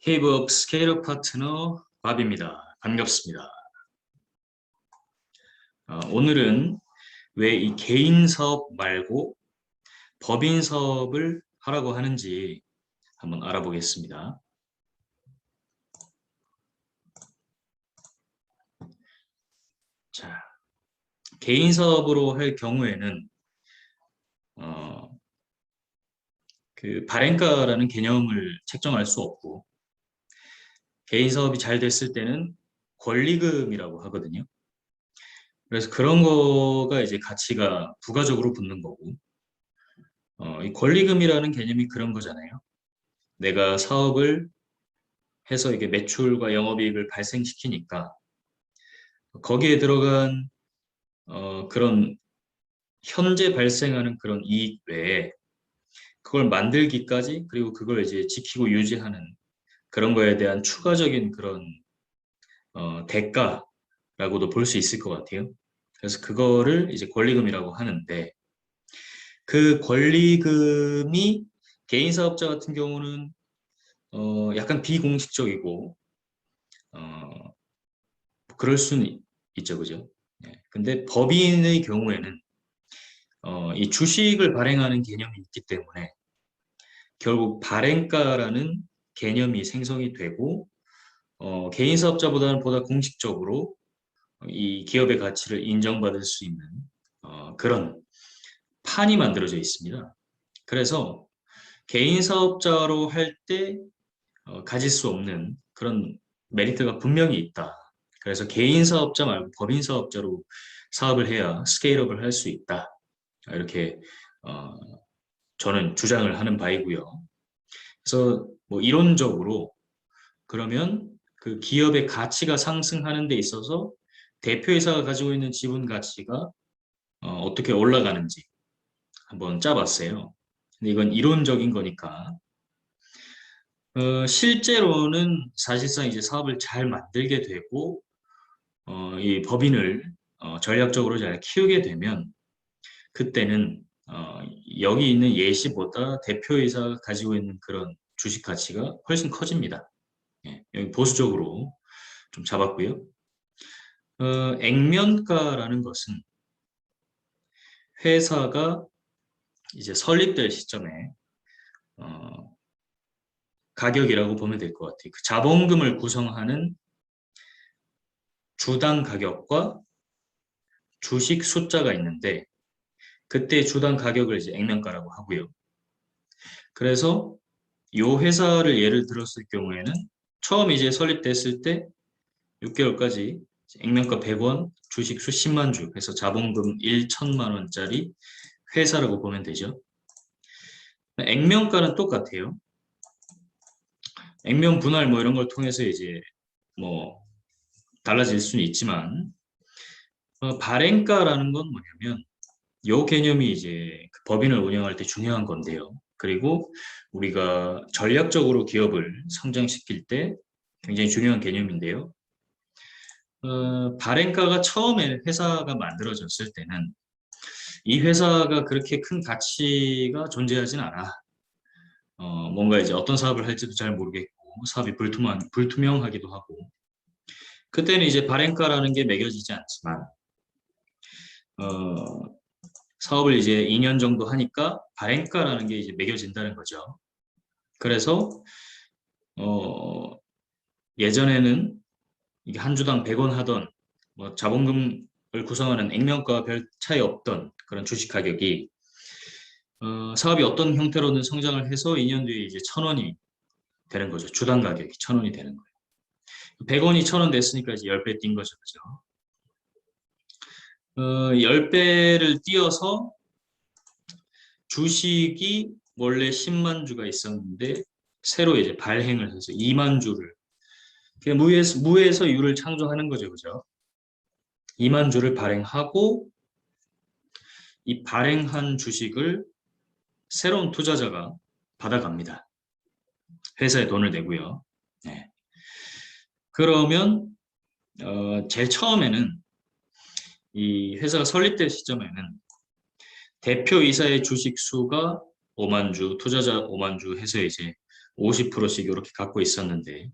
K북 스케일업 파트너 밥입니다. 반갑습니다. 오늘은 왜 이 개인 사업 말고 법인 사업을 하라고 하는지 한번 알아보겠습니다. 자, 개인 사업으로 할 경우에는 그 발행가라는 개념을 책정할 수 없고, 개인 사업이 잘 됐을 때는 권리금이라고 하거든요. 그래서 그런 거가 이제 가치가 부가적으로 붙는 거고, 이 권리금이라는 개념이 그런 거잖아요. 내가 사업을 해서 이게 매출과 영업이익을 발생시키니까 거기에 들어간 그런 현재 발생하는 그런 이익 외에 그걸 만들기까지, 그리고 그걸 이제 지키고 유지하는 그런 거에 대한 추가적인 그런 대가라고도 볼 수 있을 것 같아요. 그래서 그거를 이제 권리금이라고 하는데, 그 권리금이 개인 사업자 같은 경우는 약간 비공식적이고 어, 그럴 수는 있죠, 그죠? 네. 근데 법인의 경우에는 이 주식을 발행하는 개념이 있기 때문에 결국 발행가라는 개념이 생성이 되고, 개인 사업자보다는 보다 공식적으로 이 기업의 가치를 인정받을 수 있는 그런 판이 만들어져 있습니다. 그래서 개인 사업자로 할 때 가질 수 없는 그런 메리트가 분명히 있다. 그래서 개인 사업자 말고 법인 사업자로 사업을 해야 스케일업을 할 수 있다. 이렇게 어, 저는 주장을 하는 바이고요. 그래서 뭐 이론적으로 그러면 그 기업의 가치가 상승하는 데 있어서 대표이사가 가지고 있는 지분 가치가 떻게 올라가는지 한번 짜봤어요. 근데 이건 이론적인 거니까 실제로는 사실상 이제 사업을 잘 만들게 되고 이 법인을 전략적으로 잘 키우게 되면 그때는 여기 있는 예시보다 대표이사가 가지고 있는 그런 주식 가치가 훨씬 커집니다. 예, 여기 보수적으로 좀 잡았고요. 액면가라는 것은 회사가 이제 설립될 시점에 어, 가격이라고 보면 될 것 같아요. 그 자본금을 구성하는 주당 가격과 주식 숫자가 있는데, 그때 주당 가격을 이제 액면가라고 하고요. 그래서 이 회사를 예를 들었을 경우에는 처음 이제 설립됐을 때 6개월까지 액면가 100원, 주식 수십만 주, 그래서 자본금 1천만 원짜리 회사라고 보면 되죠. 액면가는 똑같아요. 액면 분할 뭐 이런 걸 통해서 이제 뭐 달라질 수는 있지만, 발행가라는 건 뭐냐면 요 개념이 이제 그 법인을 운영할 때 중요한 건데요. 그리고 우리가 전략적으로 기업을 성장시킬 때 굉장히 중요한 개념인데요. 발행가가 처음에 회사가 만들어졌을 때는 이 회사가 그렇게 큰 가치가 존재하진 않아. 뭔가 이제 어떤 사업을 할지도 잘 모르겠고, 사업이 불투명하기도 하고, 그때는 이제 발행가라는 게 매겨지지 않지만, 어, 사업을 이제 2년 정도 하니까 발행가라는 게 이제 매겨진다는 거죠. 그래서, 어, 예전에는 이게 한 주당 100원 하던, 뭐 자본금을 구성하는 액면가와 별 차이 없던 그런 주식 가격이, 사업이 어떤 형태로든 성장을 해서 2년 뒤에 이제 1,000원이 되는 거죠. 주당 가격이 1,000원이 되는 거예요. 100원이 1,000원 됐으니까 이제 10배 뛴 거죠. 그죠? 10배를 띄어서 주식이 원래 10만 주가 있었는데 새로 이제 발행을 해서 2만 주를, 무에서 유를 창조하는 거죠. 그죠? 2만 주를 발행하고 이 발행한 주식을 새로운 투자자가 받아갑니다. 회사에 돈을 내고요. 네. 그러면 제일 처음에는 이 회사가 설립될 시점에는 대표이사의 주식 수가 5만 주, 투자자 5만 주 해서 이제 50%씩 이렇게 갖고 있었는데,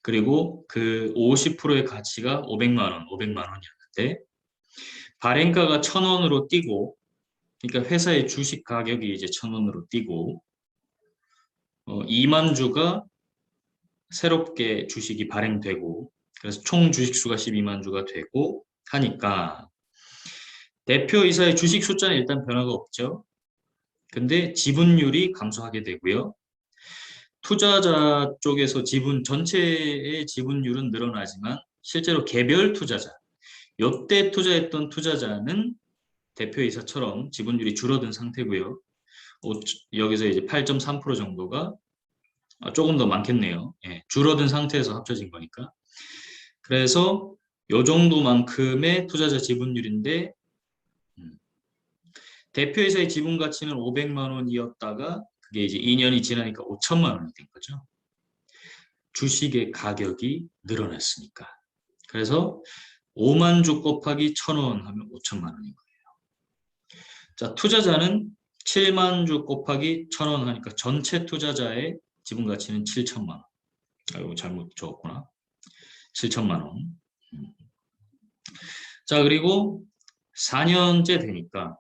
그리고 그 50%의 가치가 500만 원, 500만 원이었는데 발행가가 1,000원으로 뛰고, 그러니까 회사의 주식 가격이 이제 1,000원으로 뛰고 2만 주가 새롭게 주식이 발행되고, 그래서 총 주식수가 12만 주가 되고 하니까 대표이사의 주식 숫자는 일단 변화가 없죠. 근데 지분율이 감소하게 되고요. 투자자 쪽에서 지분 전체의 지분율은 늘어나지만 실제로 개별 투자자, 요때 투자했던 투자자는 대표이사처럼 지분율이 줄어든 상태고요. 여기서 이제 8.3% 정도가 조금 더 많겠네요. 예, 줄어든 상태에서 합쳐진 거니까. 그래서 요 정도만큼의 투자자 지분율인데 대표이사의 지분 가치는 500만 원이었다가 그게 이제 2년이 지나니까 5천만 원이 된 거죠. 주식의 가격이 늘어났으니까. 그래서 5만 주 곱하기 1,000원 하면 5천만 원인 거예요. 자, 투자자는 7만 주 곱하기 1,000원 하니까 전체 투자자의 지분 가치는 7천만 원. 이거 잘못 적었구나. 7천만 원. 자, 그리고 4년째 되니까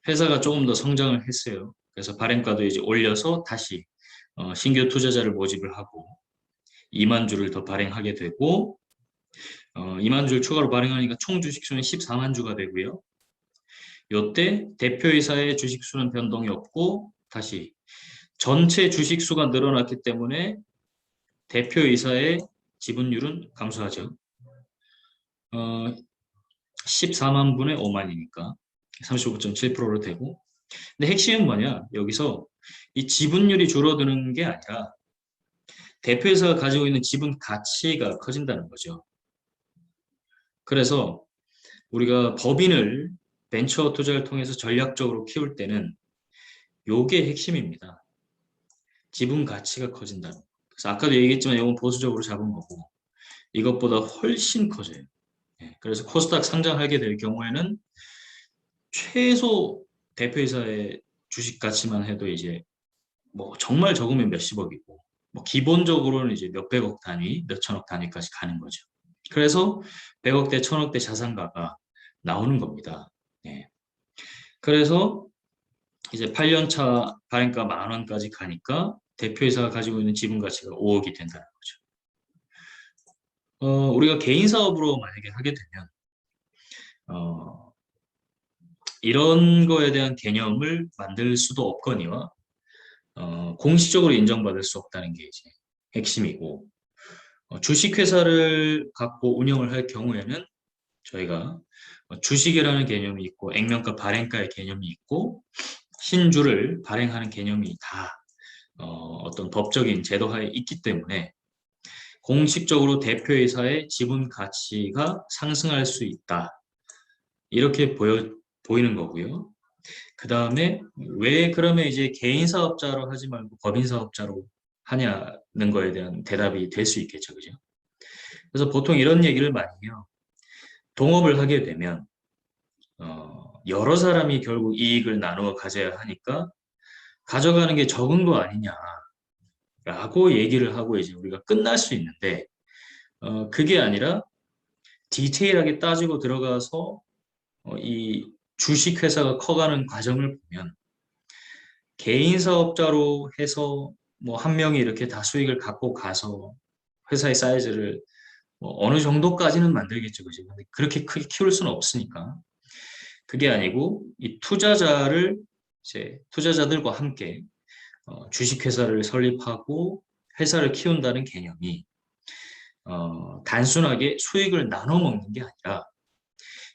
회사가 조금 더 성장을 했어요. 그래서 발행가도 이제 올려서 다시 신규 투자자를 모집을 하고 2만 주를 더 발행하게 되고 2만 주를 추가로 발행하니까 총 주식수는 14만 주가 되고요. 요때 대표이사의 주식수는 변동이 없고 다시 전체 주식수가 늘어났기 때문에 대표이사의 지분율은 감소하죠. 14만 분의 5만이니까 35.7%로 되고, 근데 핵심은 뭐냐? 여기서 이 지분율이 줄어드는 게 아니라 대표이사가 가지고 있는 지분 가치가 커진다는 거죠. 그래서 우리가 법인을 벤처 투자를 통해서 전략적으로 키울 때는 요게 핵심입니다. 지분 가치가 커진다는 거. 그래서 아까도 얘기했지만 이건 보수적으로 잡은 거고 이것보다 훨씬 커져요. 그래서 코스닥 상장하게 될 경우에는 최소 대표이사의 주식 가치만 해도 이제 뭐 정말 적으면 몇십억이고 뭐 기본적으로는 이제 몇백억 단위, 몇천억 단위까지 가는 거죠. 그래서 100억대, 1000억대 자산가가 나오는 겁니다. 네. 그래서 이제 8년차 발행가 10,000원까지 가니까 대표이사가 가지고 있는 지분 가치가 5억이 된다는 거죠. 우리가 개인 사업으로 만약에 하게 되면 어, 이런 거에 대한 개념을 만들 수도 없거니와 공식적으로 인정받을 수 없다는 게 이제 핵심이고, 주식회사를 갖고 운영을 할 경우에는 저희가 주식이라는 개념이 있고 액면가 발행가의 개념이 있고 신주를 발행하는 개념이 다 어떤 법적인 제도하에 있기 때문에 공식적으로 대표이사의 지분 가치가 상승할 수 있다. 이렇게 보이는 거고요. 그 다음에 왜 그러면 이제 개인 사업자로 하지 말고 법인 사업자로 하냐는 거에 대한 대답이 될 수 있겠죠. 그죠? 그래서 보통 이런 얘기를 많이 해요. 동업을 하게 되면 여러 사람이 결국 이익을 나누어 가져야 하니까 가져가는 게 적은 거 아니냐라고 얘기를 하고 이제 우리가 끝날 수 있는데 그게 아니라 디테일하게 따지고 들어가서 이 주식회사가 커가는 과정을 보면 개인 사업자로 해서 뭐 한 명이 이렇게 다 수익을 갖고 가서 회사의 사이즈를 뭐 어느 정도까지는 만들겠죠, 그죠? 근데 그렇게 크게 키울 수는 없으니까. 그게 아니고 이 투자자를 이제 투자자들과 함께 주식회사를 설립하고 회사를 키운다는 개념이 단순하게 수익을 나눠 먹는 게 아니라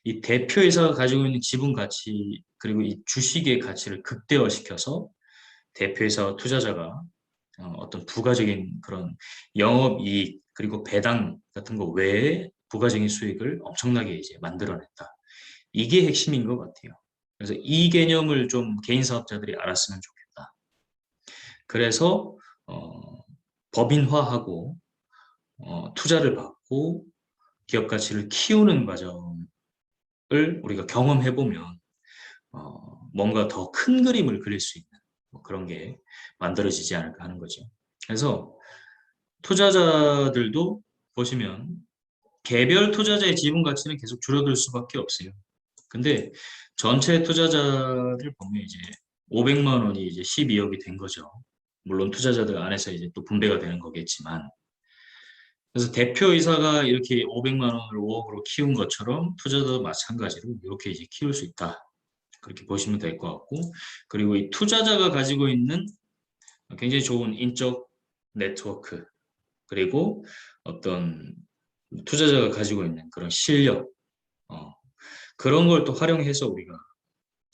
이 대표이사가 가지고 있는 지분 가치 그리고 이 주식의 가치를 극대화시켜서 대표이사와 투자자가 어떤 부가적인 그런 영업이익 그리고 배당 같은 거 외에 부가적인 수익을 엄청나게 이제 만들어냈다. 이게 핵심인 것 같아요. 그래서 이 개념을 좀 개인 사업자들이 알았으면 좋겠다. 그래서 법인화하고 투자를 받고 기업 가치를 키우는 과정을 우리가 경험해 보면 뭔가 더 큰 그림을 그릴 수 있는 뭐 그런 게 만들어지지 않을까 하는 거죠. 그래서 투자자들도 보시면 개별 투자자의 지분 가치는 계속 줄어들 수밖에 없어요. 근데 전체 투자자들 보면 이제 500만 원이 이제 12억이 된 거죠. 물론 투자자들 안에서 이제 또 분배가 되는 거겠지만. 그래서 대표이사가 이렇게 500만 원을 5억으로 키운 것처럼 투자자도 마찬가지로 이렇게 이제 키울 수 있다. 그렇게 보시면 될 것 같고, 그리고 이 투자자가 가지고 있는 굉장히 좋은 인적 네트워크, 그리고 어떤 투자자가 가지고 있는 그런 실력, 어, 그런 걸 또 활용해서 우리가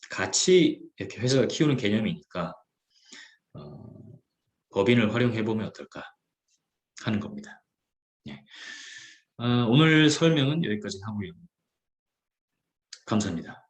같이 이렇게 회사가 키우는 개념이니까 어, 법인을 활용해 보면 어떨까 하는 겁니다. 예. 오늘 설명은 여기까지 하고요. 감사합니다.